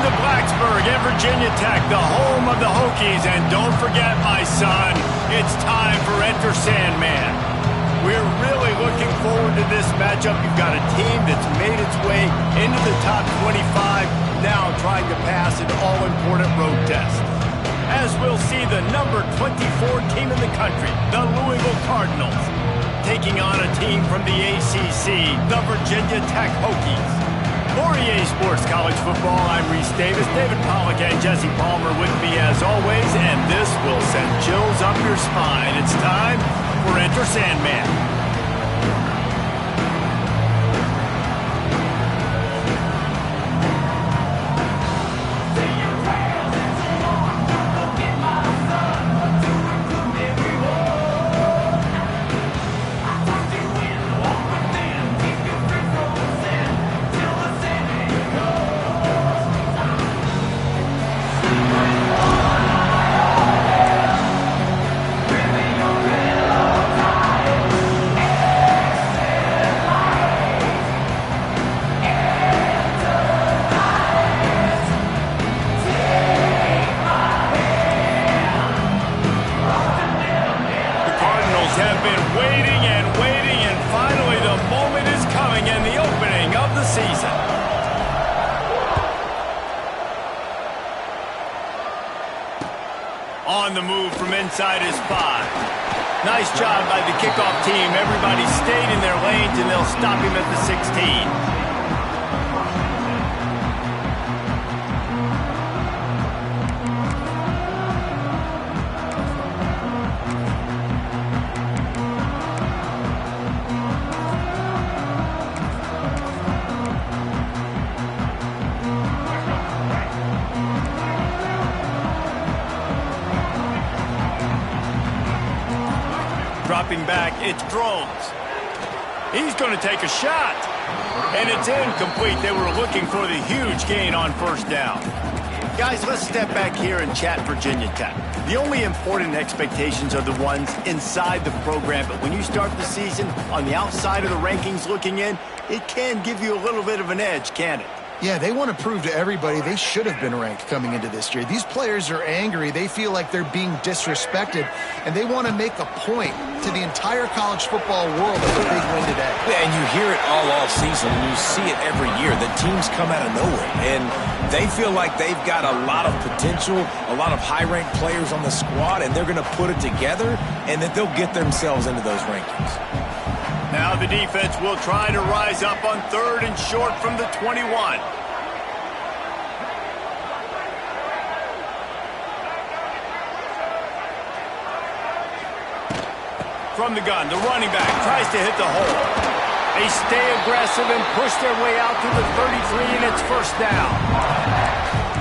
to Blacksburg and Virginia Tech, the home of the Hokies. And don't forget, my son, it's time for Enter Sandman. We're really looking forward to this matchup. You've got a team that's made its way into the top 25, now trying to pass an all-important road test. As we'll see the number 24 team in the country, the Louisville Cardinals, taking on a team from the ACC, the Virginia Tech Hokies. For EA Sports College Football, I'm Reese Davis, David Pollack, and Jesse Palmer with me as always, and this will send chills up your spine. It's time for Enter Sandman. Have been waiting and waiting, and finally the moment is coming and the opening of the season. On the move from inside his 5. Nice job by the kickoff team. Everybody stayed in their lanes, and they'll stop him at the 16. Dropping back, it's Drones. He's going to take a shot. And it's incomplete. They were looking for the huge gain on first down. Guys, let's step back here and chat Virginia Tech. The only important expectations are the ones inside the program, but when you start the season on the outside of the rankings looking in, it can give you a little bit of an edge, can it? Yeah, they want to prove to everybody they should have been ranked coming into this year. These players are angry. They feel like they're being disrespected, and they want to make a point to the entire college football world of a big win today. Yeah, and you hear it all off season, and you see it every year. The teams come out of nowhere, and they feel like they've got a lot of potential, a lot of high-ranked players on the squad, and they're going to put it together, and that they'll get themselves into those rankings. Now the defense will try to rise up on 3rd and short from the 21. From the gun, the running back tries to hit the hole. They stay aggressive and push their way out to the 33, and it's first down.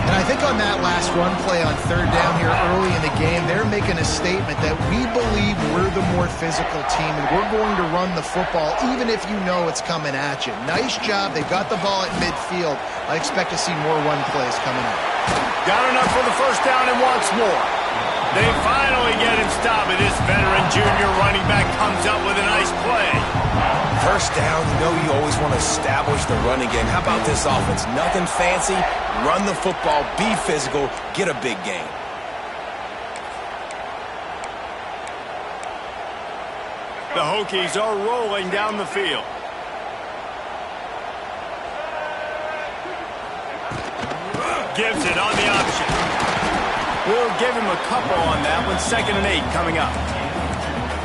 And I think on that last run play on 3rd down here early in the game, they're making a statement that we believe we're the more physical team, and we're going to run the football even if you know it's coming at you. Nice job. They got the ball at midfield. I expect to see more run plays coming up. Got enough for the first down and wants more. They finally get him stopped, and this veteran junior running back comes up with a nice play. First down, you know you always want to establish the running game. How about this offense? Nothing fancy. Run the football, be physical, get a big gain. The Hokies are rolling down the field. Gibson on the option. We'll give him a couple on that one. 2nd and 8 coming up.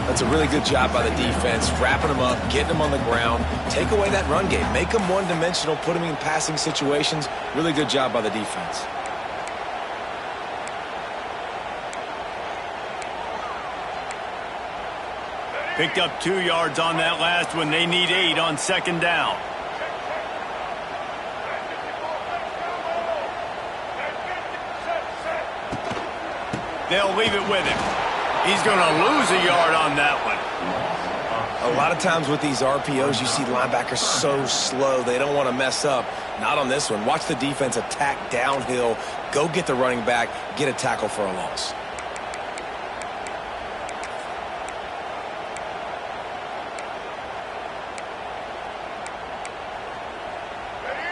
That's a really good job by the defense, wrapping them up, getting them on the ground. Take away that run game. Make them one-dimensional, put them in passing situations. Really good job by the defense. Picked up 2 yards on that last one. They need 8 on 2nd down. They'll leave it with him. He's going to lose a yard on that one. A lot of times with these RPOs, you see linebackers so slow, they don't want to mess up. Not on this one. Watch the defense attack downhill, go get the running back, get a tackle for a loss.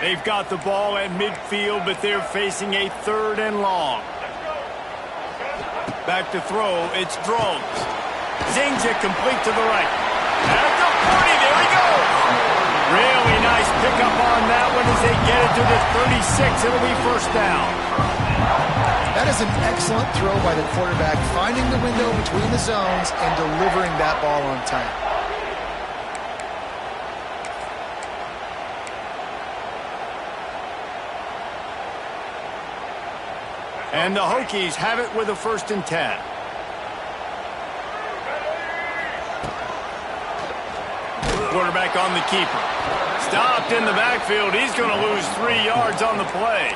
They've got the ball at midfield, but they're facing a 3rd and long. Back to throw, it's Drones. Zings it complete to the right. At the 40, there he goes. Really nice pickup on that one as they get it to the 36. It'll be 1st down. That is an excellent throw by the quarterback, finding the window between the zones and delivering that ball on time. And the Hokies have it with a 1st and 10. Quarterback on the keeper. Stopped in the backfield. He's going to lose 3 yards on the play.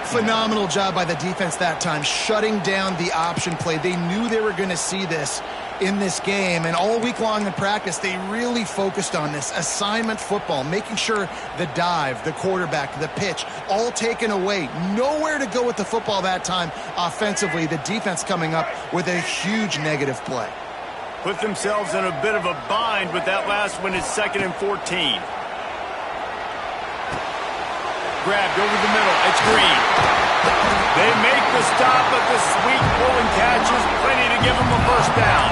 Phenomenal job by the defense that time, shutting down the option play. They knew they were going to see this in this game, and all week long in practice, they really focused on this assignment football, making sure the dive, the quarterback, the pitch, all taken away. Nowhere to go with the football that time offensively. The defense coming up with a huge negative play. Put themselves in a bit of a bind with that last one. It's 2nd and 14. Grabbed over the middle. It's Green. They make the stop, but the sweet pull and catch is plenty to give them a 1st down.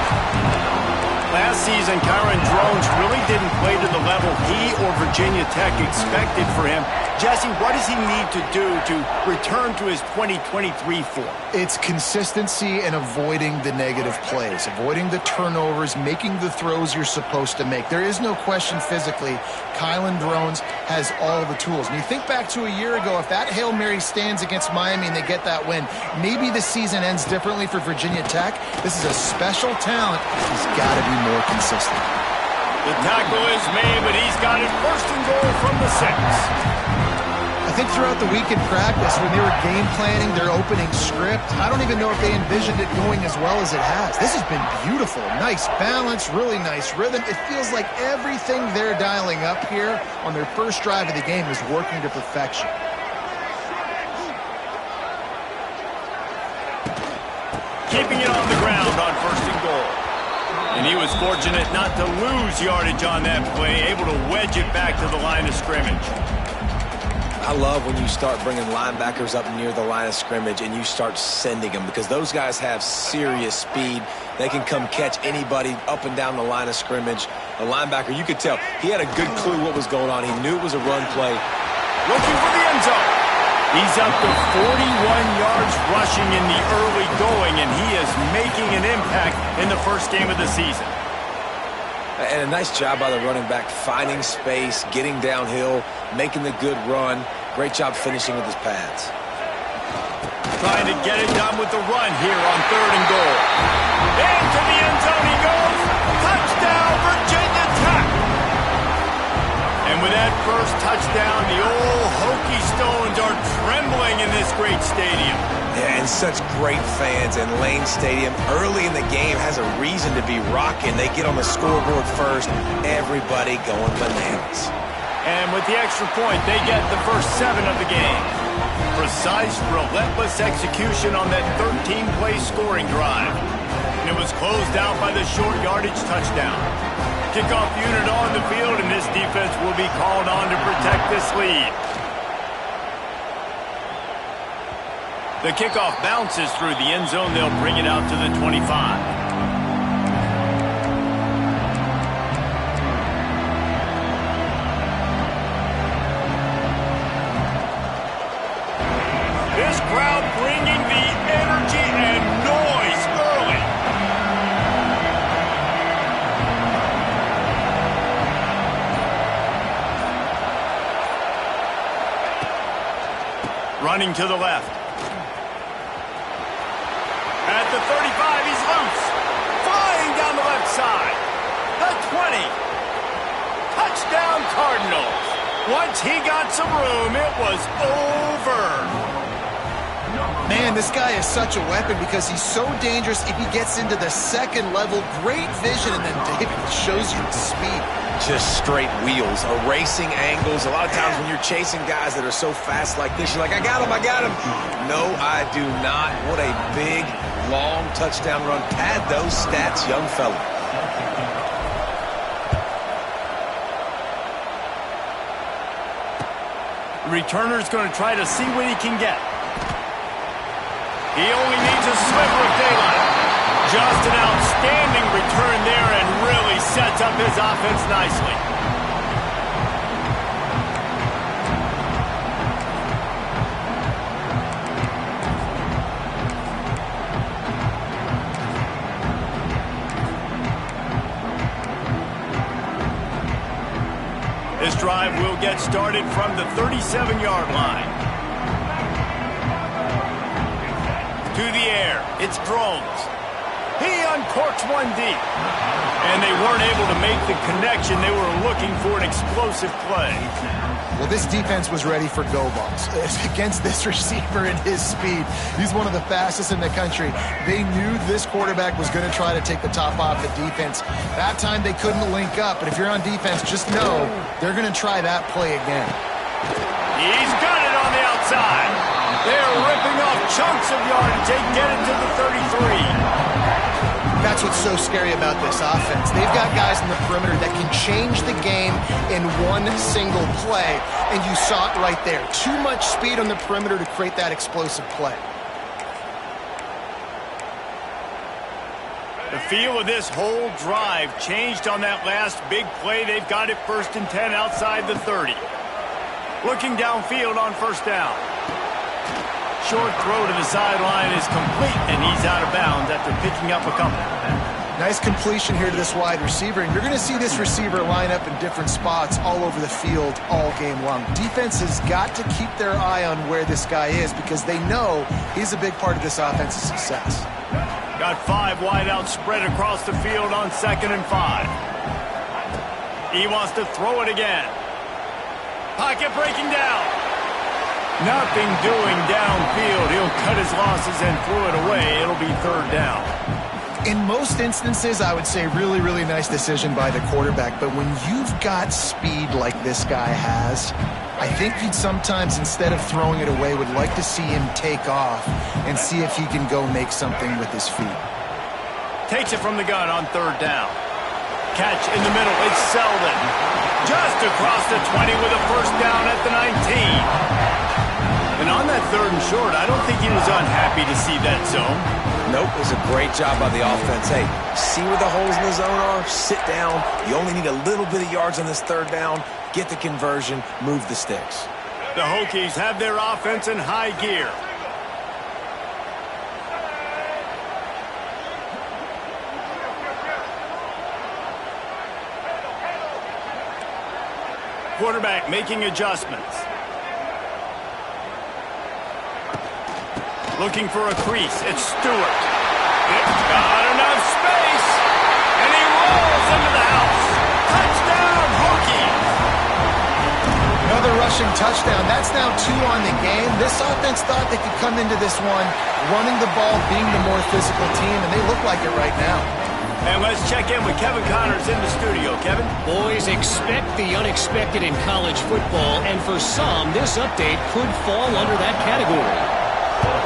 Last season, Kyron Drones really didn't play to the level he or Virginia Tech expected for him. Jesse, what does he need to do to return to his 2023 form? It's consistency and avoiding the negative plays, avoiding the turnovers, making the throws you're supposed to make. There is no question physically, Kyron Drones has all the tools. And you think back to a year ago, if that Hail Mary stands against Miami and they get that win, maybe the season ends differently for Virginia Tech. This is a special talent. He's got to be more consistent. The tackle is made, but he's got it 1st and goal from the 6. I think throughout the week in practice, when they were game planning their opening script, I don't even know if they envisioned it going as well as it has. This has been beautiful. Nice balance, really nice rhythm. It feels like everything they're dialing up here on their first drive of the game is working to perfection. Keeping it on the ground on 1st and goal. And he was fortunate not to lose yardage on that play, able to wedge it back to the line of scrimmage. I love when you start bringing linebackers up near the line of scrimmage and you start sending them, because those guys have serious speed. They can come catch anybody up and down the line of scrimmage. The linebacker, you could tell, he had a good clue what was going on. He knew it was a run play. Looking for the end zone. He's up to 41 yards rushing in the early going, and he is making an impact in the 1st game of the season. And a nice job by the running back, finding space, getting downhill, making the good run. Great job finishing with his pads. Trying to get it done with the run here on 3rd and goal. Into the end zone he goes. Touchdown, Virginia Tech. And with that first touchdown, the old Hokie Stones are trembling in this great stadium. Yeah, and such great fans. And Lane Stadium early in the game has a reason to be rocking. They get on the scoreboard first. Everybody going bananas. And with the extra point, they get the first 7 of the game. Precise, relentless execution on that 13-play scoring drive. And it was closed out by the short yardage touchdown. Kickoff unit on the field, and this defense will be called on to protect this lead. The kickoff bounces through the end zone. They'll bring it out to the 25. This crowd bringing the energy and noise early. Running to the left. At the 35, he's loose. Flying down the left side. The 20. Touchdown, Cardinals. Once he got some room, it was over. Man, this guy is such a weapon because he's so dangerous if he gets into the 2nd level. Great vision, and then David shows you the speed. Just straight wheels, erasing angles. A lot of times when you're chasing guys that are so fast like this, you're like, I got him, I got him. No, I do not. What a big, long touchdown run. Pad those stats, young fella. The returner's going to try to see what he can get. He only needs a sliver of daylight. Just an outstanding return there and really sets up his offense nicely. This drive will get started from the 37-yard line. To the air, it's Drones. He uncorks one deep. And they weren't able to make the connection. They were looking for an explosive play. Well, this defense was ready for go balls against this receiver and his speed. He's one of the fastest in the country. They knew this quarterback was going to try to take the top off the defense. That time they couldn't link up, but if you're on defense, just know they're going to try that play again. He's got it on the outside. They're ripping off chunks of yardage. They get it to the 33. That's what's so scary about this offense. They've got guys in the perimeter that can change the game in one single play, and you saw it right there. Too much speed on the perimeter to create that explosive play. The feel of this whole drive changed on that last big play. They've got it 1st and 10 outside the 30. Looking downfield on 1st down. Short throw to the sideline is complete, and he's out of bounds after picking up a couple. Nice completion here to this wide receiver, and you're going to see this receiver line up in different spots all over the field all game long. Defense has got to keep their eye on where this guy is because they know he's a big part of this offense's success. Got 5 wide out spread across the field on 2nd and 5. He wants to throw it again. Pocket breaking down. Nothing doing downfield. He'll cut his losses and throw it away. It'll be 3rd down. In most instances, I would say really, really nice decision by the quarterback. But when you've got speed like this guy has, I think you'd sometimes, instead of throwing it away, would like to see him take off and see if he can go make something with his feet. Takes it from the gun on 3rd down. Catch in the middle. It's Selden. Just across the 20 with a 1st down at the 19. And on that 3rd and short, I don't think he was unhappy to see that zone. Nope, it was a great job by the offense. Hey, see where the holes in the zone are? Sit down. You only need a little bit of yards on this 3rd down. Get the conversion. Move the sticks. The Hokies have their offense in high gear. Quarterback making adjustments. Looking for a crease. It's Stewart. It's got enough space. And he rolls into the house. Touchdown, Hokies. Another rushing touchdown. That's now 2 on the game. This offense thought they could come into this one running the ball, being the more physical team, and they look like it right now. And let's check in with Kevin Connors in the studio. Kevin? Boys, expect the unexpected in college football, and for some, this update could fall under that category.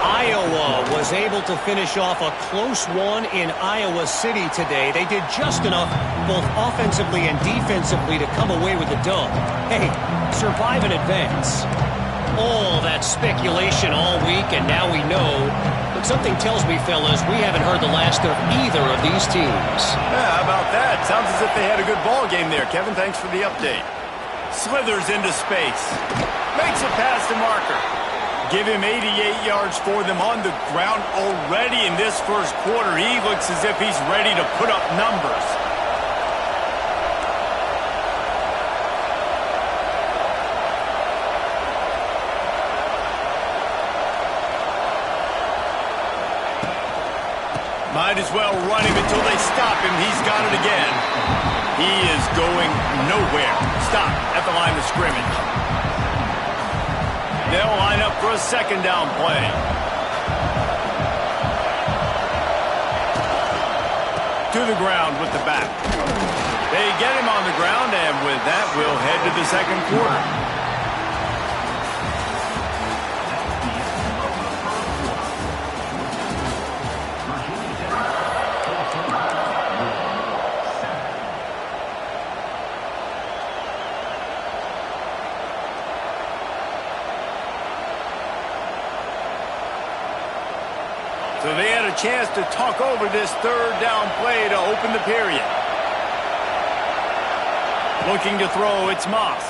Iowa was able to finish off a close one in Iowa City today. They did just enough both offensively and defensively to come away with the dub. Hey, survive and advance. All that speculation all week, and now we know. But something tells me, fellas, we haven't heard the last of either of these teams. Yeah, how about that? Sounds as if they had a good ball game there, Kevin. Thanks for the update. Slithers into space. Makes a pass to Marker. Give him 88 yards for them on the ground already in this 1st quarter. He looks as if he's ready to put up numbers. Might as well run him until they stop him. He's got it again. He is going nowhere. Stop at the line of scrimmage. They'll line up for a 2nd down play. To the ground with the back. They get him on the ground, and with that, we'll head to the 2nd quarter. So they had a chance to talk over this third down play to open the period. Looking to throw, it's Moss.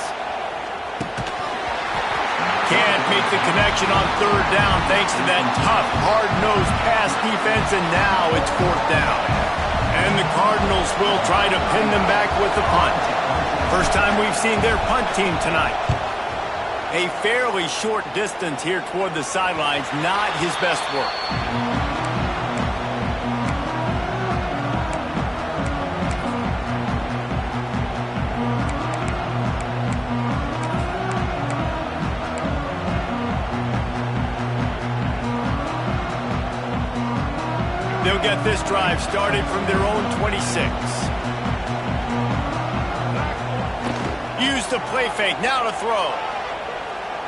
Can't make the connection on third down thanks to that tough, hard-nosed pass defense, and now it's fourth down. And the Cardinals will try to pin them back with the punt. First time we've seen their punt team tonight. A fairly short distance here toward the sidelines, not his best work. They'll get this drive started from their own 26. Use the play fake, now to throw.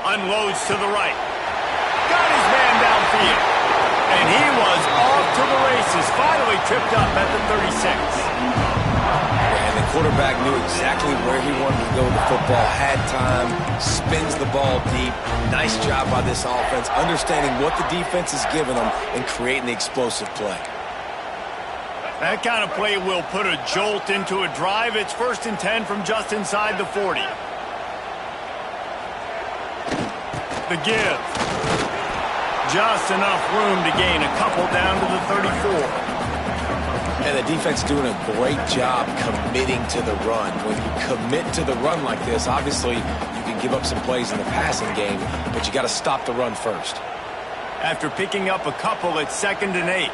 Unloads to the right. Got his man downfield. And he was off to the races, finally tripped up at the 36. And the quarterback knew exactly where he wanted to go with the football, had time, spins the ball deep. Nice job by this offense, understanding what the defense is giving them and creating the explosive play. That kind of play will put a jolt into a drive. It's 1st and 10 from just inside the 40. The give. Just enough room to gain a couple down to the 34. And the defense doing a great job committing to the run. When you commit to the run like this, obviously you can give up some plays in the passing game, but you got to stop the run first. After picking up a couple, it's 2nd and 8.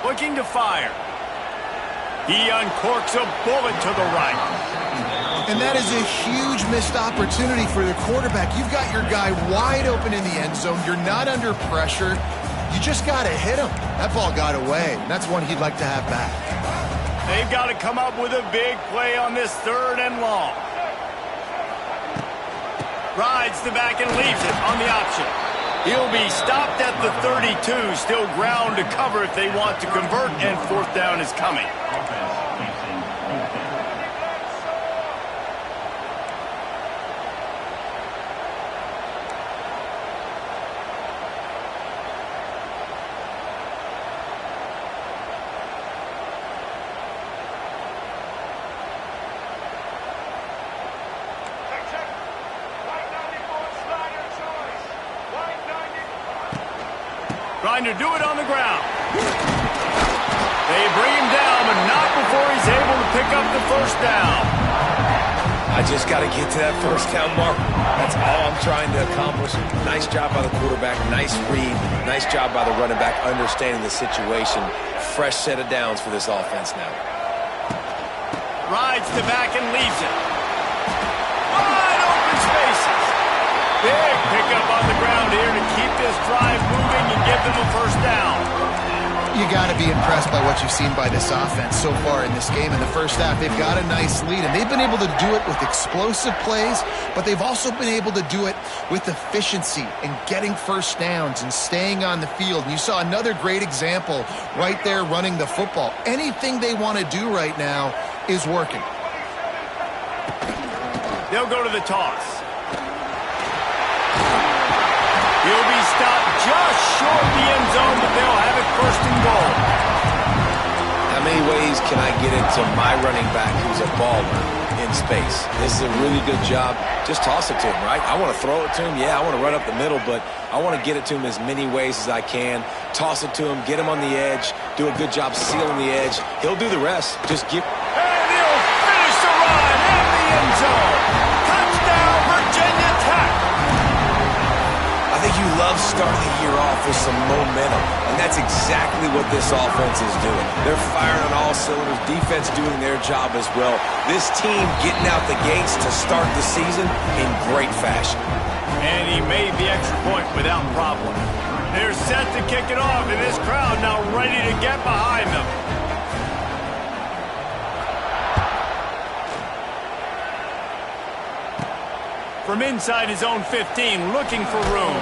Looking to fire. He uncorks a bullet to the right. And that is a huge missed opportunity for the quarterback. You've got your guy wide open in the end zone. You're not under pressure. You just got to hit him. That ball got away. That's one he'd like to have back. They've got to come up with a big play on this 3rd and long. Rides the back and leaves it on the option. He'll be stopped at the 32. Still ground to cover if they want to convert, and 4th down is coming. Trying to do it on the ground. They bring him down, but not before he's able to pick up the 1st down. I just got to get to that 1st down mark. That's all I'm trying to accomplish. Nice job by the quarterback. Nice read. Nice job by the running back understanding the situation. Fresh set of downs for this offense now. Rides the back and leaves it. Wide open spaces. Big pickup on the ground here to keep this drive moving and give them a 1st down. You got to be impressed by what you've seen by this offense so far in this game. In the first half, they've got a nice lead, and they've been able to do it with explosive plays, but they've also been able to do it with efficiency and getting 1st downs and staying on the field. And you saw another great example right there running the football. Anything they want to do right now is working. They'll go to the toss. He'll be stopped just short the end zone, but they'll have it 1st and goal. How many ways can I get it to my running back who's a baller in space? This is a really good job. Just toss it to him, right? I want to throw it to him. Yeah, I want to run up the middle, but I want to get it to him as many ways as I can. Toss it to him, get him on the edge, do a good job sealing the edge. He'll do the rest. Just give... And he'll finish the run in the end zone. Touchdown, Virginia Tech. I think you love starting the year off with some momentum, and that's exactly what this offense is doing. They're firing on all cylinders, defense doing their job as well. This team getting out the gates to start the season in great fashion. And he made the extra point without problem. They're set to kick it off, and this crowd now ready to get behind them. From inside his own 15, looking for room.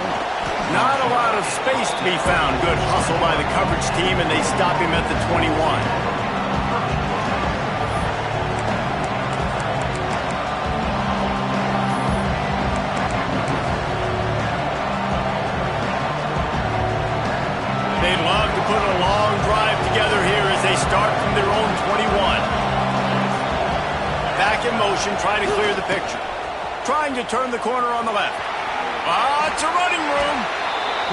Not a lot of space to be found. Good hustle by the coverage team, and they stop him at the 21. start from their own 21. Back in motion, trying to clear the picture. Trying to turn the corner on the left. It's a running room.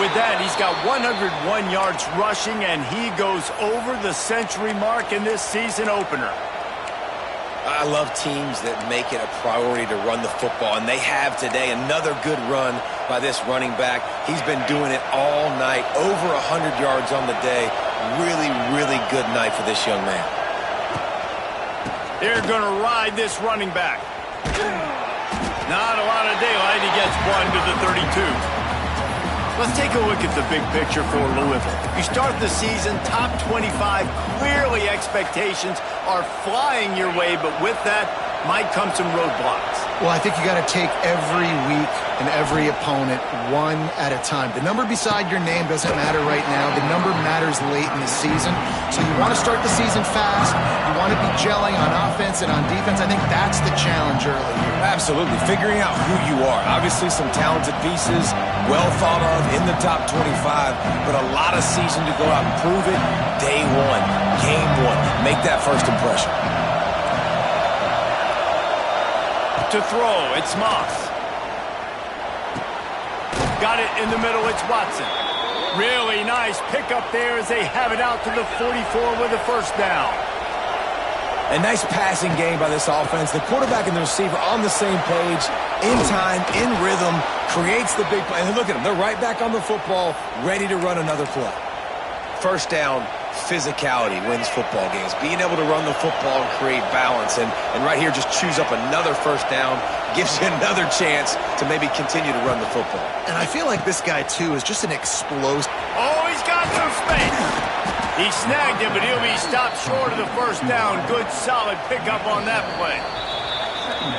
With that, he's got 101 yards rushing, and he goes over the century mark in this season opener. I love teams that make it a priority to run the football, and they have today. Another good run by this running back. He's been doing it all night, over 100 yards on the day. Really, really good night for this young man. They're going to ride this running back. Not a lot of daylight. He gets one to the 32. Let's take a look at the big picture for Louisville. You start the season top 25. Clearly expectations are flying your way, but with that might come some roadblocks. Well, I think you got to take every week and every opponent one at a time. The number beside your name doesn't matter right now. The number matters late in the season. So you want to start the season fast. You want to be gelling on offense and on defense. I think that's the challenge early here. Absolutely. Figuring out who you are. Obviously some talented pieces, well thought of in the top 25, but a lot of season to go out and prove it. Day one, game one. Make that first impression. To throw, it's Moss. Got it in the middle, it's Watson. Really nice pickup there as they have it out to the 44 with a first down. A nice passing game by this offense. The quarterback and the receiver on the same page, in time, in rhythm, creates the big play. And look at them, they're right back on the football, ready to run another play. First down, physicality wins football games. Being able to run the football and create balance. And right here, just choose up another first down, gives you another chance to maybe continue to run the football. And I feel like this guy, too, is just an explosive. Oh, he's got some space. He snagged it, but he'll be stopped short of the first down. Good, solid pickup on that play.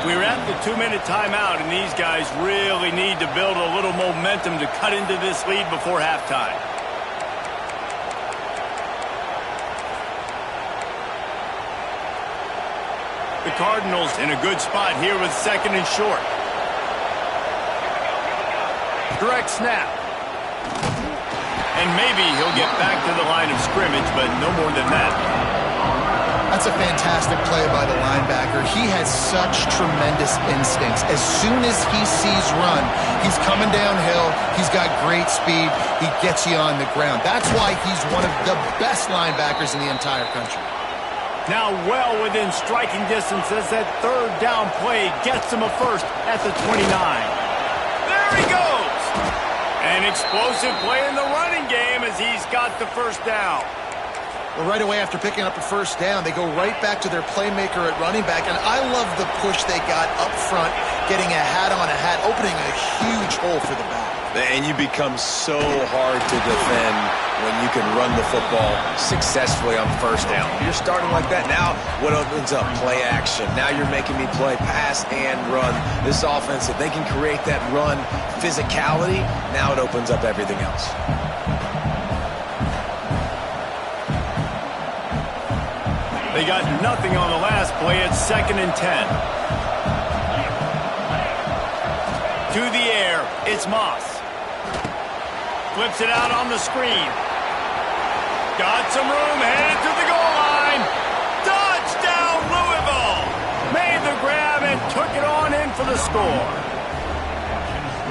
We're at the 2-minute timeout, and these guys really need to build a little momentum to cut into this lead before halftime. The Cardinals in a good spot here with second and short. Direct snap. And maybe he'll get back to the line of scrimmage, but no more than that. That's a fantastic play by the linebacker. He has such tremendous instincts. As soon as he sees run, he's coming downhill. He's got great speed. He gets you on the ground. That's why he's one of the best linebackers in the entire country. Now well within striking distance as that third down play gets him a first at the 29. There he goes! An explosive play in the running game as he's got the first down. Well, right away after picking up a first down, they go right back to their playmaker at running back. And I love the push they got up front, getting a hat on a hat, opening a huge hole for the back. And you become so hard to defend when you can run the football successfully on first down. You're starting like that. Now what opens up? Play action. Now you're making me play pass and run. This offense, if they can create that run physicality, now it opens up everything else. They got nothing on the last play. It's 2nd and 10. To the air, it's Moss. Flips it out on the screen. Got some room, headed to the goal line. Touchdown, Louisville! Made the grab and took it on in for the score.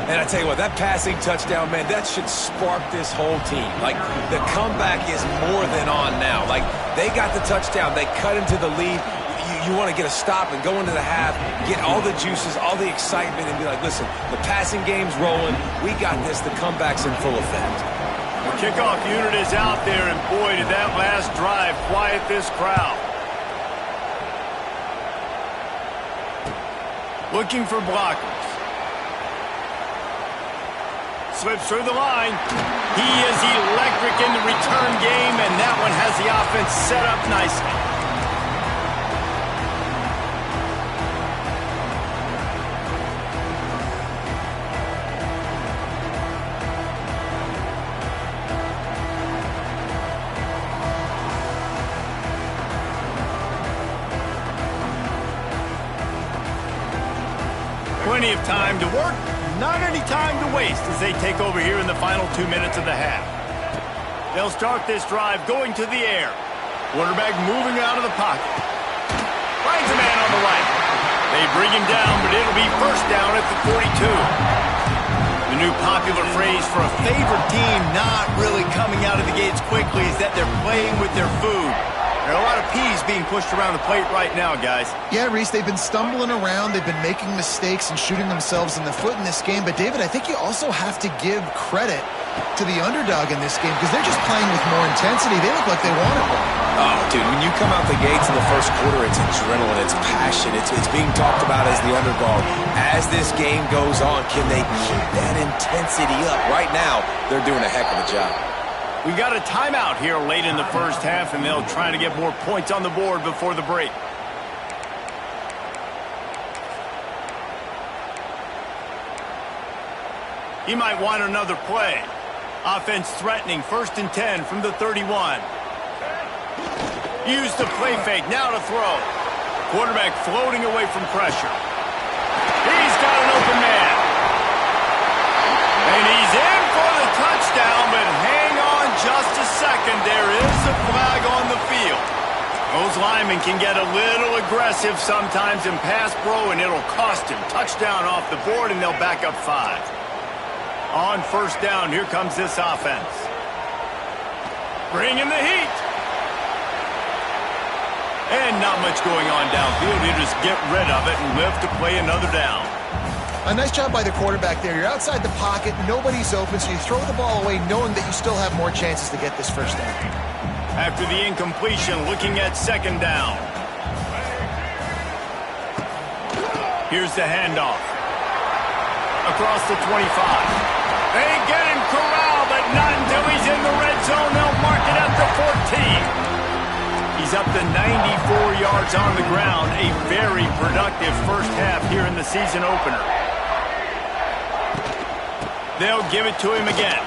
And I tell you what, that passing touchdown, man, that should spark this whole team. Like, the comeback is more than on now. Like, they got the touchdown. They cut into the lead. You want to get a stop and go into the half, get all the juices, all the excitement, and be like, listen, the passing game's rolling. We got this. The comeback's in full effect. The kickoff unit is out there, and boy, did that last drive quiet this crowd. Looking for blockers. Slips through the line. He is electric in the return game, and that one has the offense set up nicely. Plenty of time to work, not any time to waste as they take over here in the final 2 minutes of the half. They'll start this drive going to the air. Quarterback moving out of the pocket. Finds a man on the right. They bring him down, but it'll be first down at the 42. The new popular phrase for a favorite team not really coming out of the gates quickly is that they're playing with their food. There are a lot of peas being pushed around the plate right now, guys. Yeah, Reese, they've been stumbling around. They've been making mistakes and shooting themselves in the foot in this game. But, David, I think you also have to give credit to the underdog in this game because they're just playing with more intensity. They look like they want it. Oh, dude, when you come out the gates in the first quarter, it's adrenaline, it's passion, it's being talked about as the underdog. As this game goes on, can they keep that intensity up? Right now, they're doing a heck of a job. We got a timeout here late in the first half, and they'll try to get more points on the board before the break. He might want another play. Offense threatening, 1st and 10 from the 31. Use the play fake, now to throw. Quarterback floating away from pressure. He's got an open man. And he's in for the touchdown, but hang on just a second. There is a flag on the field. Those linemen can get a little aggressive sometimes in pass pro, and it'll cost him. Touchdown off the board, and they'll back up 5. On 1st down, here comes this offense. Bring in the heat. And not much going on downfield. You just get rid of it and live to play another down. A nice job by the quarterback there. You're outside the pocket. Nobody's open, so you throw the ball away knowing that you still have more chances to get this 1st down. After the incompletion, looking at 2nd down. Here's the handoff. Across the 25. They get him corralled, but not until he's in the red zone. They'll mark it at the 14. He's up to 94 yards on the ground. A very productive first half here in the season opener. They'll give it to him again.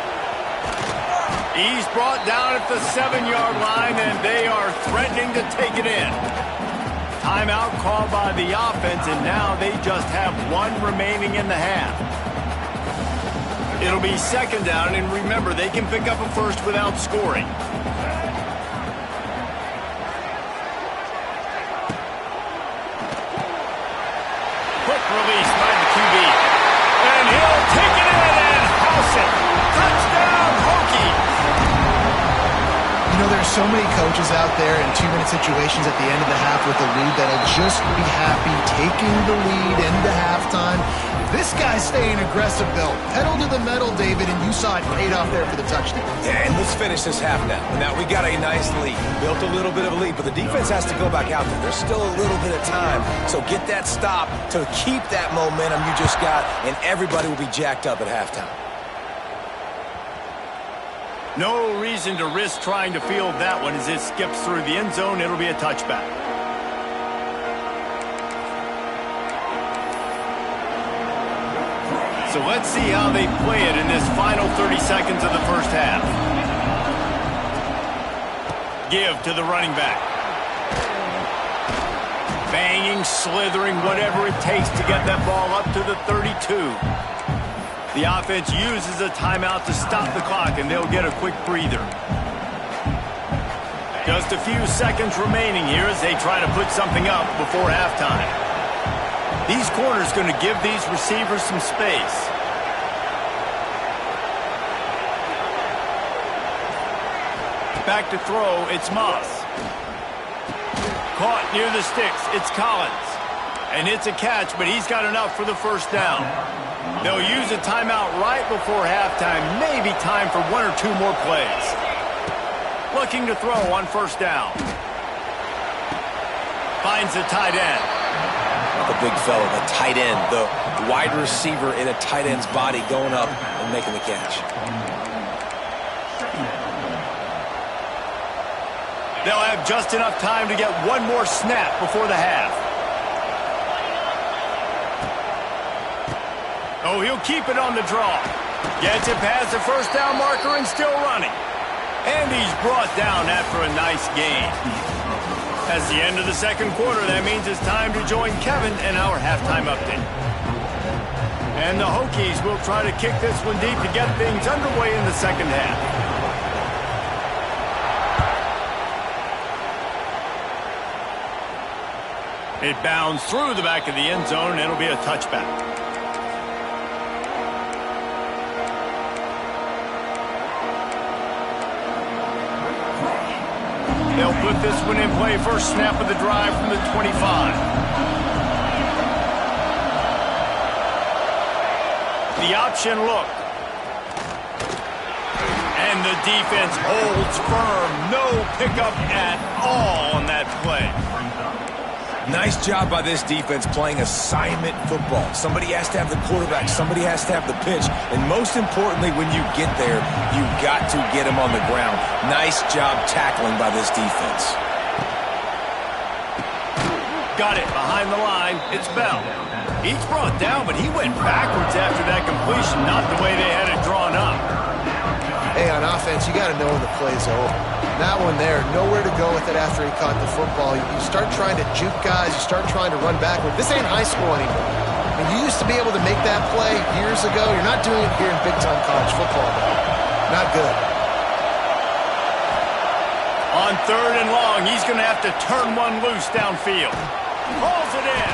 He's brought down at the 7-yard line, and they are threatening to take it in. Timeout called by the offense, and now they just have 1 remaining in the half. It'll be 2nd down, and remember, they can pick up a first without scoring. Quick release by the QB. And he'll take it in and house it. Touchdown, Hokies! You know, there's so many coaches out there in 2-minute situations at the end of the half with the lead that'll just be happy taking the lead into halftime. This guy's staying aggressive, though. Pedal to the metal, David, and you saw it paid off there for the touchdown. Yeah, and let's finish this half now. Now, we got a nice lead. Built a little bit of a lead, but the defense has to go back out there. There's still a little bit of time. So get that stop to keep that momentum you just got, and everybody will be jacked up at halftime. No reason to risk trying to field that one as it skips through the end zone. It'll be a touchback. So let's see how they play it in this final 30 seconds of the first half. Give to the running back. Banging, slithering, whatever it takes to get that ball up to the 32. The offense uses a timeout to stop the clock, and they'll get a quick breather. Just a few seconds remaining here as they try to put something up before halftime. These corners going to give these receivers some space. Back to throw, it's Moss. Caught near the sticks, it's Collins. And it's a catch, but he's got enough for the 1st down. They'll use a timeout right before halftime. Maybe time for 1 or 2 more plays. Looking to throw on 1st down. Finds the tight end. The big fella, the tight end, the wide receiver in a tight end's body going up and making the catch. They'll have just enough time to get 1 more snap before the half. Oh, he'll keep it on the draw. Gets it past the 1st down marker and still running. And he's brought down after a nice gain. As the end of the 2nd quarter, that means it's time to join Kevin in our halftime update. And the Hokies will try to kick this one deep to get things underway in the 2nd half. It bounds through the back of the end zone, and it'll be a touchback. They'll put this one in play. First snap of the drive from the 25. The option look. And the defense holds firm. No pickup at all on that play. Nice job by this defense playing assignment football. Somebody has to have the quarterback. Somebody has to have the pitch. And most importantly, when you get there, you've got to get him on the ground. Nice job tackling by this defense. Got it behind the line. It's Bell. He's brought down, but he went backwards after that completion, not the way they had it drawn up. Hey, on offense, you got to know when the play's over. That one there, nowhere to go with it after he caught the football. You start trying to juke guys. You start trying to run backward. This ain't high school anymore. I mean, you used to be able to make that play years ago. You're not doing it here in big-time college football, though. Not good. On 3rd and long, he's going to have to turn one loose downfield. Pulls it in.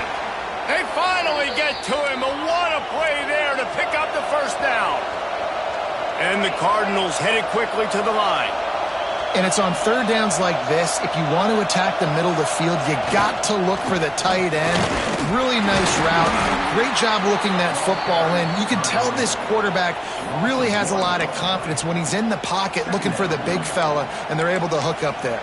They finally get to him. But what a play there to pick up the first down. And the Cardinals headed quickly to the line. And it's on 3rd downs like this. If you want to attack the middle of the field, you got to look for the tight end. Really nice route. Great job looking that football in. You can tell this quarterback really has a lot of confidence when he's in the pocket looking for the big fella, and they're able to hook up there.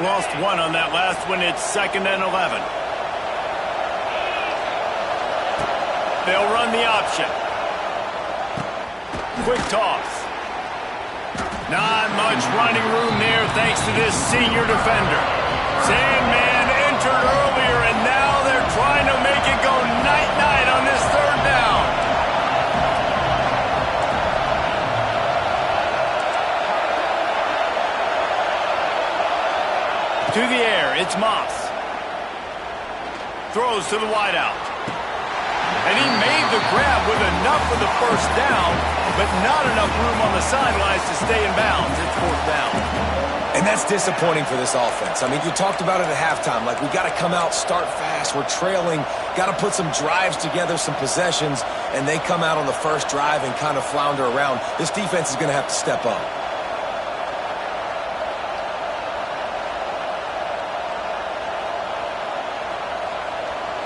Lost one on that last one. It's 2nd and 11. They'll run the option. Quick toss. Not much running room there thanks to this senior defender. Sandman entered earlier, and now they're trying to make it go night-night on this 3rd down. To the air, it's Moss. Throws to the wideout. And he made the grab with enough for the first down, but not enough room on the sidelines to stay in bounds. It's 4th down. And that's disappointing for this offense. I mean, you talked about it at halftime. Like, we got to come out, start fast. We're trailing. Got to put some drives together, some possessions. And they come out on the first drive and kind of flounder around. This defense is going to have to step up.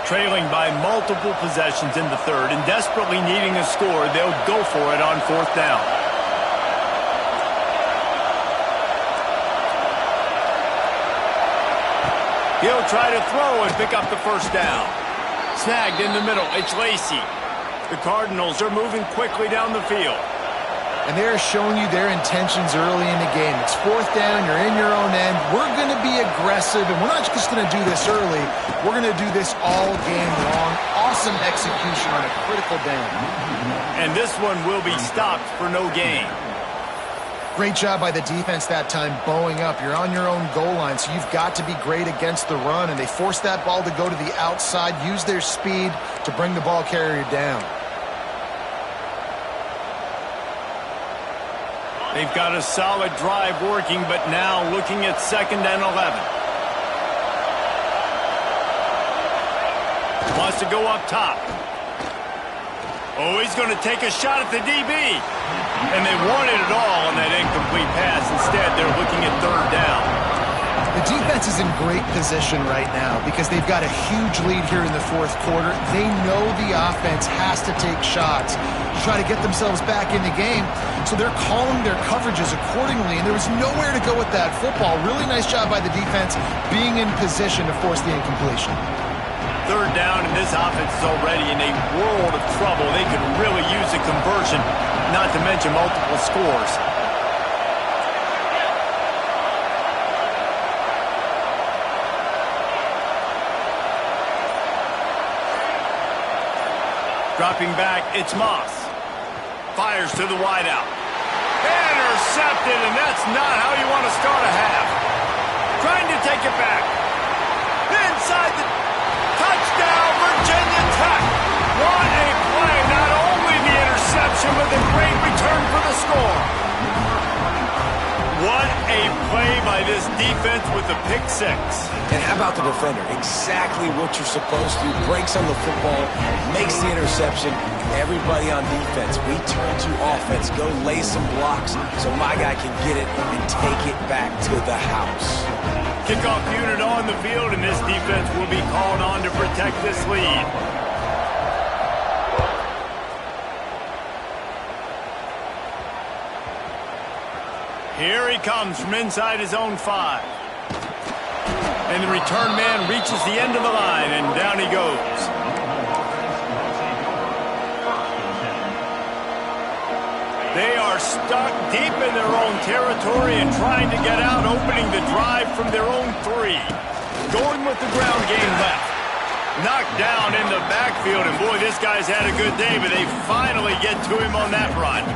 Trailing by multiple possessions in the 3rd and desperately needing a score, they'll go for it on 4th down. He'll try to throw and pick up the first down. Snagged in the middle. It's Lacey. The Cardinals are moving quickly down the field. And they're showing you their intentions early in the game. It's 4th down. You're in your own end. We're going to be aggressive, and we're not just going to do this early. We're going to do this all game long. Awesome execution on a critical down. And this one will be stopped for no gain. Great job by the defense that time, bowing up. You're on your own goal line, so you've got to be great against the run, and they forced that ball to go to the outside, use their speed to bring the ball carrier down. They've got a solid drive working, but now looking at 2nd and 11. Wants to go up top. Oh, he's going to take a shot at the DB. And they wanted it all on that incomplete pass. Instead, they're looking at 3rd down. The defense is in great position right now because they've got a huge lead here in the 4th quarter. They know the offense has to take shots to try to get themselves back in the game. So they're calling their coverages accordingly, and there was nowhere to go with that football. Really nice job by the defense being in position to force the incompletion. 3rd down, and this offense is already in a world of trouble. They could really use a conversion, not to mention multiple scores. Dropping back, it's Moss. Fires to the wideout. Intercepted, and that's not how you want to start a half. Trying to take it back. Inside the touchdown, Virginia Tech. What a play. Not only the interception, but the great return for the score. a play by this defense with the pick six. And how about the defender? Exactly what you're supposed to. Breaks on the football, makes the interception. Everybody on defense, we turn to offense. Go lay some blocks so my guy can get it and take it back to the house. Kickoff unit on the field, and this defense will be called on to protect this lead. Here he comes from inside his own 5. And the return man reaches the end of the line, and down he goes. They are stuck deep in their own territory and trying to get out, opening the drive from their own 3. Going with the ground game left. Knocked down in the backfield, and boy, this guy's had a good day, but they finally get to him on that run.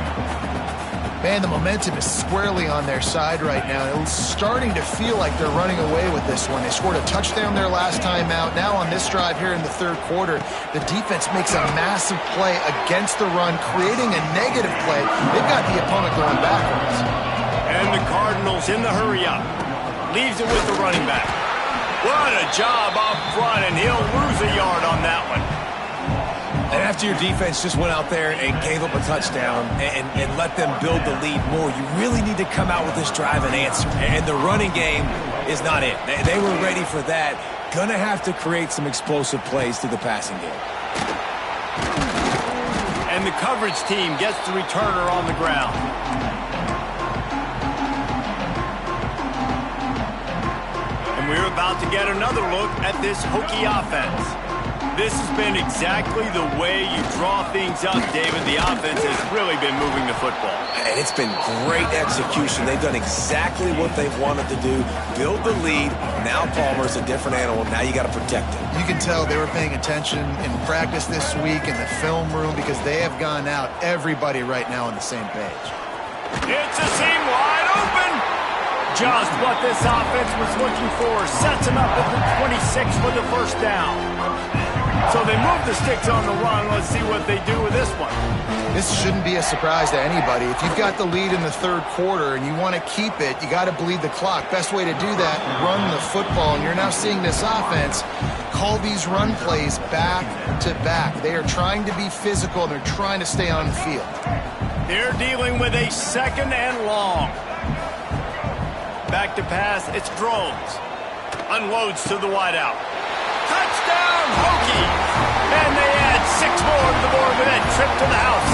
Man, the momentum is squarely on their side right now. It's starting to feel like they're running away with this one. They scored a touchdown their last time out. Now on this drive here in the third quarter, the defense makes a massive play against the run, creating a negative play. They've got the opponent going backwards. And the Cardinals in the hurry up. Leaves it with the running back. What a job up front, and he'll lose a yard on that one. And after your defense just went out there and gave up a touchdown and let them build the lead more, you really need to come out with this drive and answer. And the running game is not it. They were ready for that. Gonna have to create some explosive plays through the passing game. And the coverage team gets the returner on the ground. And we're about to get another look at this Hokie offense. This has been exactly the way you draw things up, David. The offense has really been moving the football. And it's been great execution. They've done exactly what they've wanted to do. Build the lead. Now Palmer's a different animal. Now you got to protect him. You can tell they were paying attention in practice this week in the film room because they have gone out, everybody right now on the same page. It's a seam wide open. Just what this offense was looking for. Sets him up at the 26 for the first down. So they move the sticks on the run. Let's see what they do with this one. This shouldn't be a surprise to anybody. If you've got the lead in the third quarter and you want to keep it, you got to bleed the clock. Best way to do that, run the football. And you're now seeing this offense call these run plays back to back. They are trying to be physical, and they're trying to stay on the field. They're dealing with a 2nd and long. Back to pass, it's Drones. Unloads to the wideout. Touchdown, Hokies! And they add 6 more to the board with that trip to the house.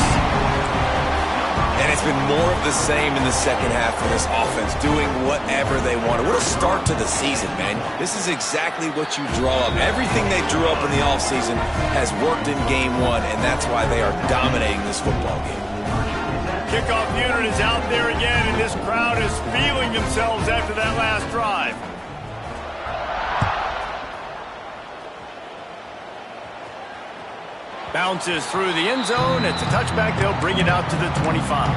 And it's been more of the same in the second half for this offense, doing whatever they wanted. What a start to the season, man. This is exactly what you draw up. Everything they drew up in the offseason has worked in game 1, and that's why they are dominating this football game. Kickoff unit is out there again, and this crowd is feeling themselves after that last drive. Bounces through the end zone. It's a touchback. They'll bring it out to the 25.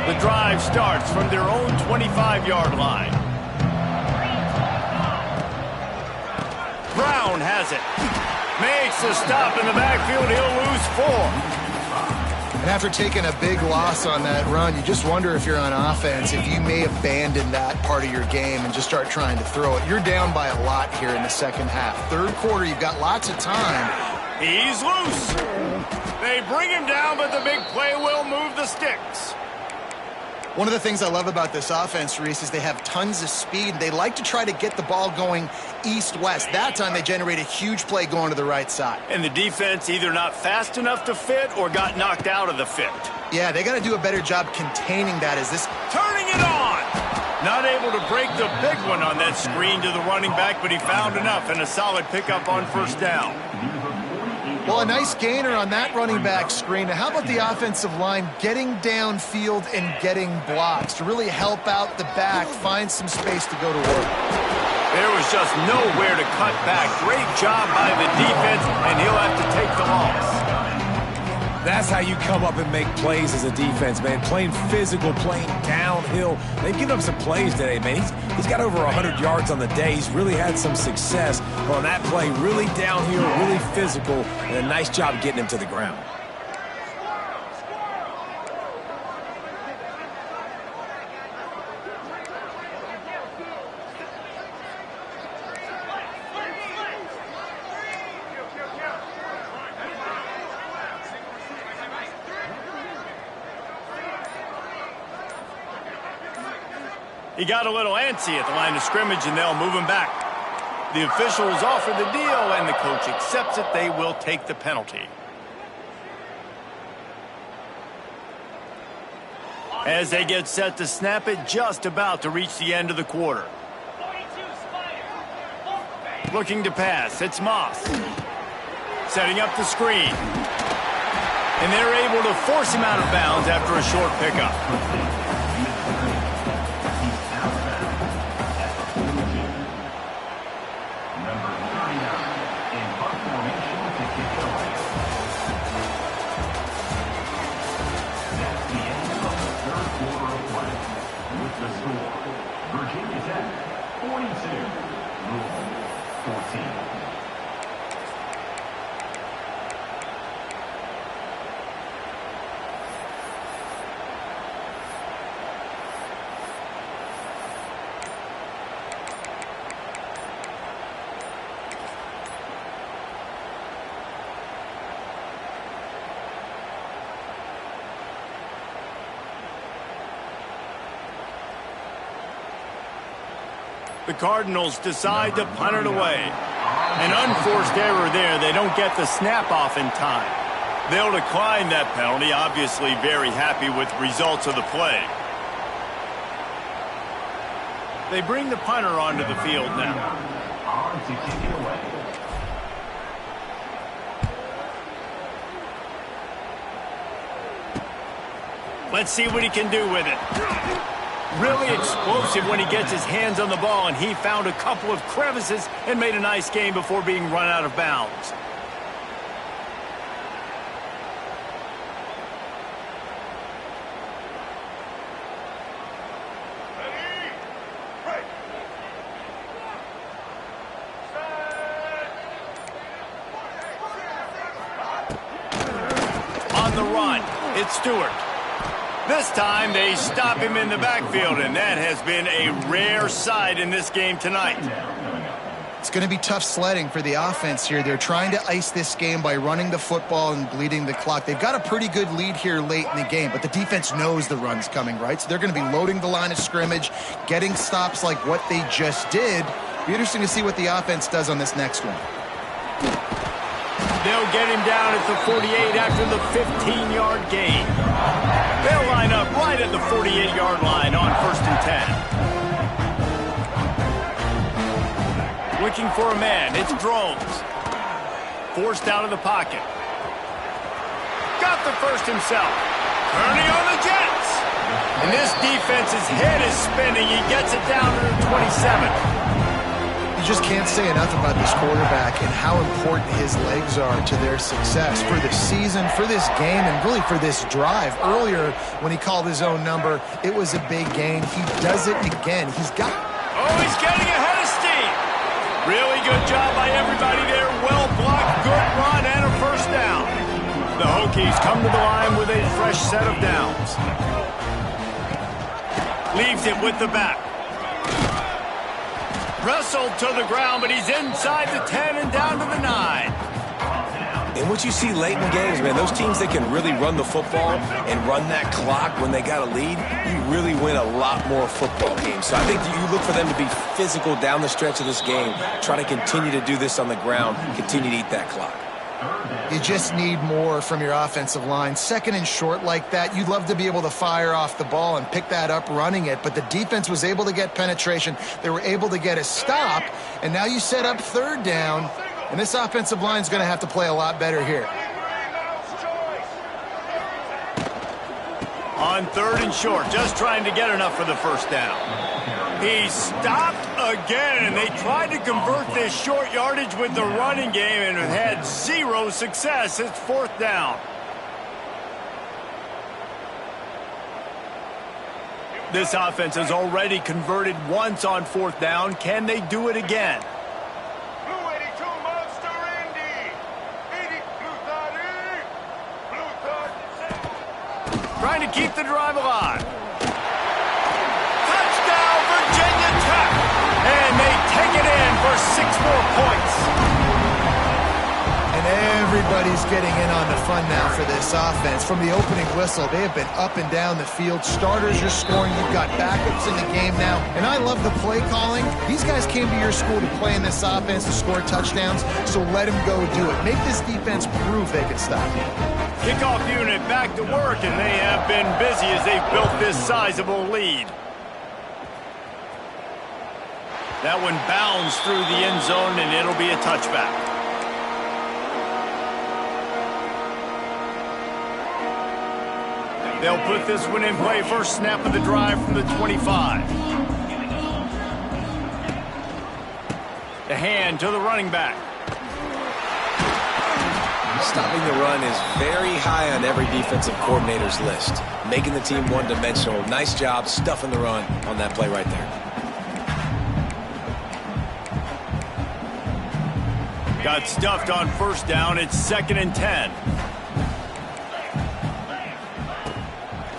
The drive starts from their own 25-yard line. Brown has it. Makes a stop in the backfield. He'll lose 4. And after taking a big loss on that run, you just wonder if you're on offense, if you may abandon that part of your game and just start trying to throw it. You're down by a lot here in the second half. Third quarter, you've got lots of time. He's loose. They bring him down, but the big play will move the sticks. One of the things I love about this offense, Reese, is they have tons of speed. They like to try to get the ball going east-west. That time they generate a huge play going to the right side. And the defense either not fast enough to fit or got knocked out of the fit. Yeah, they got to do a better job containing that as this... Turning it on! Not able to break the big one on that screen to the running back, but he found enough and a solid pickup on first down. Well, a nice gainer on that running back screen. Now, how about the offensive line getting downfield and getting blocks to really help out the back, find some space to go to work? There was just nowhere to cut back. Great job by the defense, and he'll have to take the loss. That's how you come up and make plays as a defense, man. Playing physical, playing downhill. They've given up some plays today, man. He's got over 100 yards on the day. He's really had some success on that play. Really downhill, really physical, and a nice job getting him to the ground. He got a little antsy at the line of scrimmage, and they'll move him back. The officials offer the deal, and the coach accepts it. They will take the penalty. As they get set to snap it, just about to reach the end of the quarter. Looking to pass, it's Moss. Setting up the screen. And they're able to force him out of bounds after a short pickup. The Cardinals decide to punt it away. An unforced error there. They don't get the snap off in time. They'll decline that penalty, obviously very happy with the results of the play. They bring the punter onto the field now. Let's see what he can do with it. Really explosive when he gets his hands on the ball, and he found a couple of crevices and made a nice game before being run out of bounds. On the run, it's Stewart. This time they stop him in the backfield, and that has been a rare sight in this game tonight. It's going to be tough sledding for the offense here. They're trying to ice this game by running the football and bleeding the clock. They've got a pretty good lead here late in the game, but the defense knows the run's coming, right? So they're going to be loading the line of scrimmage, getting stops like what they just did. Be interesting to see what the offense does on this next one. They'll get him down at the 48 after the 15-yard gain. They'll line up right at the 48-yard line on 1st and 10. Looking for a man, it's Drones. Forced out of the pocket. Got the first himself. Turning on the Jets. And this defense's head is spinning. He gets it down to the 27. You just can't say enough about this quarterback and how important his legs are to their success for the season, for this game, and really for this drive. Earlier, when he called his own number, it was a big gain. He does it again. He's getting ahead of steam. Really good job by everybody there. Well blocked, good run, and a first down. The Hokies come to the line with a fresh set of downs. Leaves it with the back. Wrestled to the ground, but he's inside the 10 and down to the 9. And what you see late in games, man, those teams that can really run the football and run that clock when they got a lead, you really win a lot more football games. So I think you look for them to be physical down the stretch of this game, try to continue to do this on the ground, continue to eat that clock. You just need more from your offensive line. Second and short like that, you'd love to be able to fire off the ball and pick that up running it, but the defense was able to get penetration. They were able to get a stop, and now you set up 3rd down, and this offensive line is going to have to play a lot better here. On 3rd and short, just trying to get enough for the first down. He stopped again, and they tried to convert this short yardage with the running game and had 0 success. It's 4th down. This offense has already converted once on 4th down. Can they do it again? Trying to keep the drive alive. Touchdown, Virginia Tech. And they take it in for 6 more points. And And everybody's getting in on the fun now for this offense. From the opening whistle, they have been up and down the field. Starters are scoring. You've got backups in the game now. And I love the play calling. These guys came to your school to play in this offense to score touchdowns, so let them go do it. Make this defense prove they can stop you. Kickoff unit back to work, and they have been busy as they've built this sizable lead. That one bounds through the end zone, and it'll be a touchback. They'll put this one in play. First snap of the drive from the 25. The hand to the running back. Stopping the run is very high on every defensive coordinator's list. Making the team one-dimensional. Nice job stuffing the run on that play right there. Got stuffed on first down. It's 2nd and 10.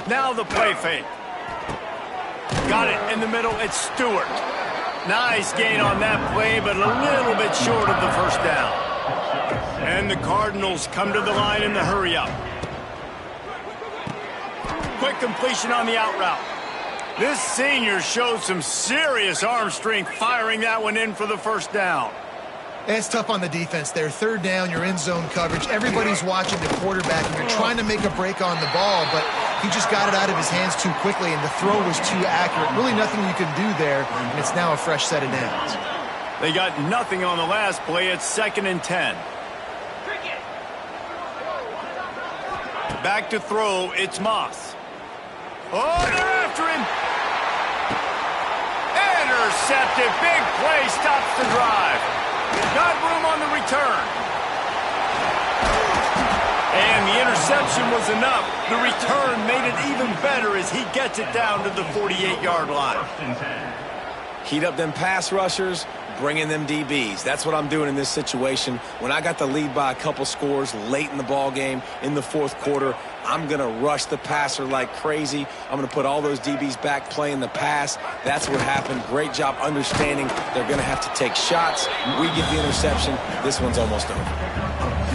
Now the play fake. Got it in the middle. It's Stewart. Nice gain on that play, but a little bit short of the first down. And the Cardinals come to the line in the hurry-up. Quick completion on the out route. This senior showed some serious arm strength firing that one in for the first down. It's tough on the defense there. Third down, you're in zone coverage. Everybody's watching the quarterback, and you're trying to make a break on the ball, but he just got it out of his hands too quickly, and the throw was too accurate. Really nothing you can do there, and it's now a fresh set of downs. They got nothing on the last play. It's 2nd and 10. Back to throw. It's Moss. Oh, they're after him. Intercepted. Big play stops the drive. Got room on the return. And the interception was enough. The return made it even better as he gets it down to the 48-yard line. Heat up them pass rushers, bring in them DBs. That's what I'm doing in this situation. When I got the lead by a couple scores late in the ball game, in the fourth quarter, I'm going to rush the passer like crazy. I'm going to put all those DBs back playing the pass. That's what happened. Great job understanding they're going to have to take shots. We get the interception. This one's almost over.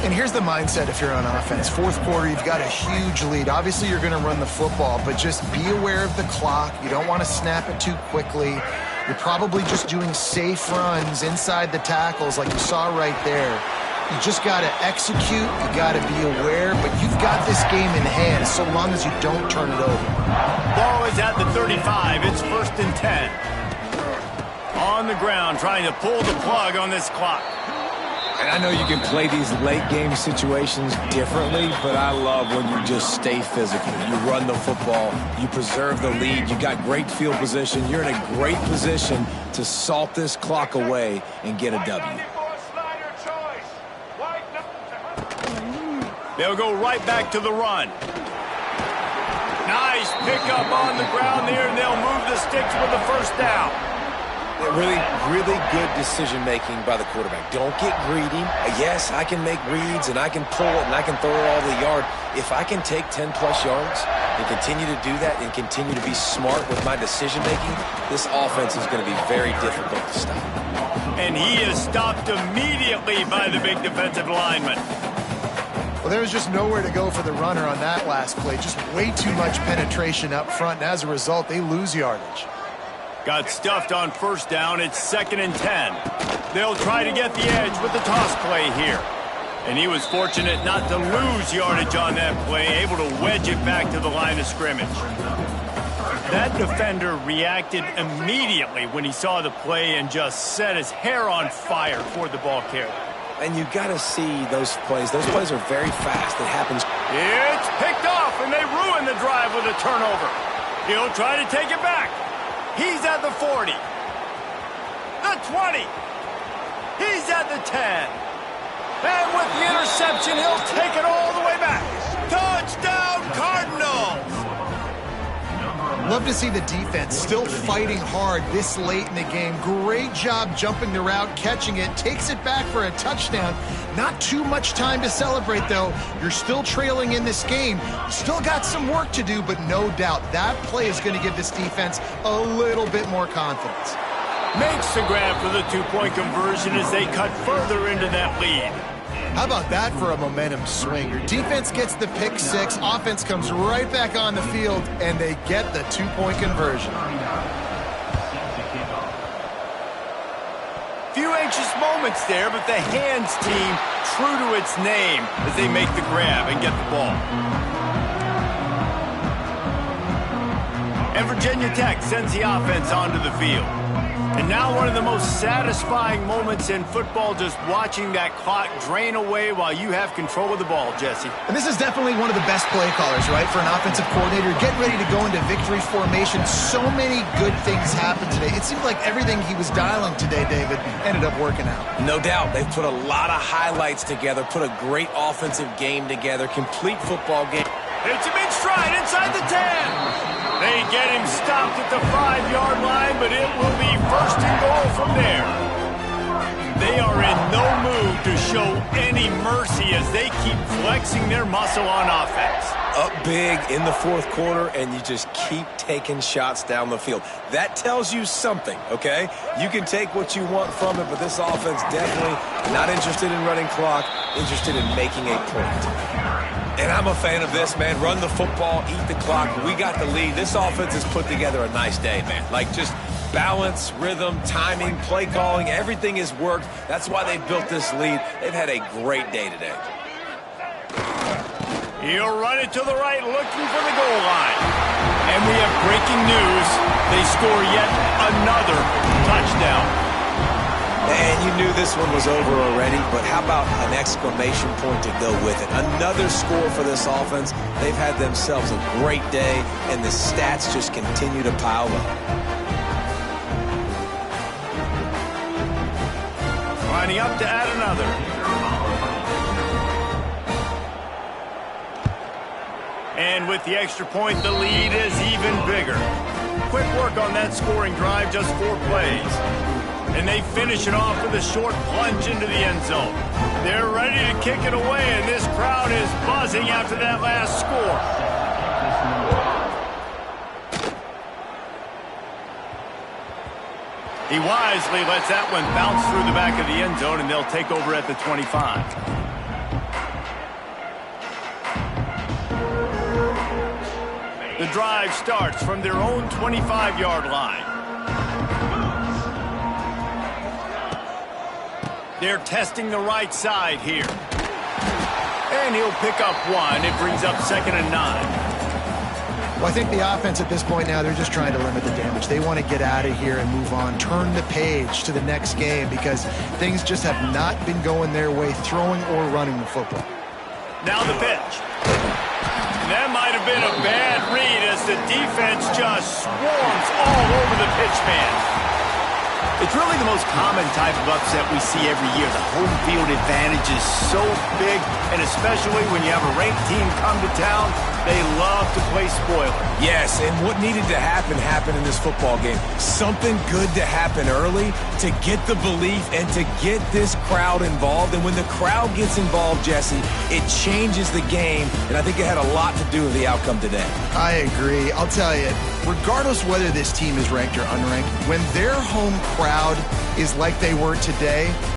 And here's the mindset if you're on offense. Fourth quarter, you've got a huge lead. Obviously, you're going to run the football, but just be aware of the clock. You don't want to snap it too quickly. You're probably just doing safe runs inside the tackles like you saw right there. You just got to execute. You got to be aware, but you've got this game in hand so long as you don't turn it over. Ball is at the 35. It's 1st and 10. On the ground, trying to pull the plug on this clock. And I know you can play these late-game situations differently, but I love when you just stay physical. You run the football. You preserve the lead. You got great field position. You're in a great position to salt this clock away and get a W. They'll go right back to the run. Nice pickup on the ground there, and they'll move the sticks with the first down. Really, really good decision-making by the quarterback. Don't get greedy. Yes, I can make reads, and I can pull it, and I can throw it all the yard. If I can take 10-plus yards and continue to do that and continue to be smart with my decision-making, this offense is going to be very difficult to stop. And he is stopped immediately by the big defensive lineman. Well, there was just nowhere to go for the runner on that last play. Just way too much penetration up front, and as a result, they lose yardage. Got stuffed on first down. It's 2nd and 10. They'll try to get the edge with the toss play here. And he was fortunate not to lose yardage on that play, able to wedge it back to the line of scrimmage. That defender reacted immediately when he saw the play and just set his hair on fire toward the ball carrier. And you got to see those plays. Those plays are very fast. It happens. It's picked off, and they ruin the drive with a turnover. He'll try to take it back. He's at the 40. The 20. He's at the 10. And with the interception, he'll take it all the way back. Touchdown, Cardinals! Love to see the defense still fighting hard this late in the game. Great job jumping the route, catching it, takes it back for a touchdown. Not too much time to celebrate, though. You're still trailing in this game. Still got some work to do, but no doubt that play is going to give this defense a little bit more confidence. Makes the grab for the two-point conversion as they cut further into that lead. How about that for a momentum swing? Your defense gets the pick six, offense comes right back on the field, and they get the two-point conversion. Few anxious moments there, but the hands team true to its name as they make the grab and get the ball. And Virginia Tech sends the offense onto the field. And now one of the most satisfying moments in football, just watching that clock drain away while you have control of the ball, Jesse. And this is definitely one of the best play callers, right, for an offensive coordinator. Getting ready to go into victory formation. So many good things happened today. It seemed like everything he was dialing today, David, ended up working out. No doubt. They've put a lot of highlights together, put a great offensive game together, complete football game. Hits him in stride inside the 10. They get him stopped at the 5-yard line, but it will be first and goal from there. They are in no mood to show any mercy as they keep flexing their muscle on offense. Up big in the fourth quarter, and you just keep taking shots down the field. That tells you something, okay? You can take what you want from it, but this offense definitely not interested in running clock, interested in making a point. And I'm a fan of this, man. Run the football, eat the clock. We got the lead. This offense has put together a nice day, man. Like, just balance, rhythm, timing, play calling, everything has worked. That's why they built this lead. They've had a great day today. He'll run it to the right, looking for the goal line. And we have breaking news. They score yet another touchdown. And you knew this one was over already, but how about an exclamation point to go with it? Another score for this offense. They've had themselves a great day, and the stats just continue to pile up. Lining up to add another. And with the extra point, the lead is even bigger. Quick work on that scoring drive, just 4 plays. And they finish it off with a short plunge into the end zone. They're ready to kick it away, and this crowd is buzzing after that last score. He wisely lets that one bounce through the back of the end zone, and they'll take over at the 25. The drive starts from their own 25-yard line. They're testing the right side here. And he'll pick up 1. It brings up 2nd and 9. Well, I think the offense at this point now, they're just trying to limit the damage. They want to get out of here and move on, turn the page to the next game because things just have not been going their way, throwing or running the football. Now the pitch. And that might have been a bad read as the defense just swarms all over the pitch man. It's really the most common type of upset we see every year. The home field advantage is so big, and especially when you have a ranked team come to town, they love to play spoiler. Yes, and what needed to happen happened in this football game. Something good to happen early to get the belief and to get this crowd involved. And when the crowd gets involved, Jesse, it changes the game, and I think it had a lot to do with the outcome today. I agree. I'll tell you, regardless whether this team is ranked or unranked, when their home crowd is like they were today,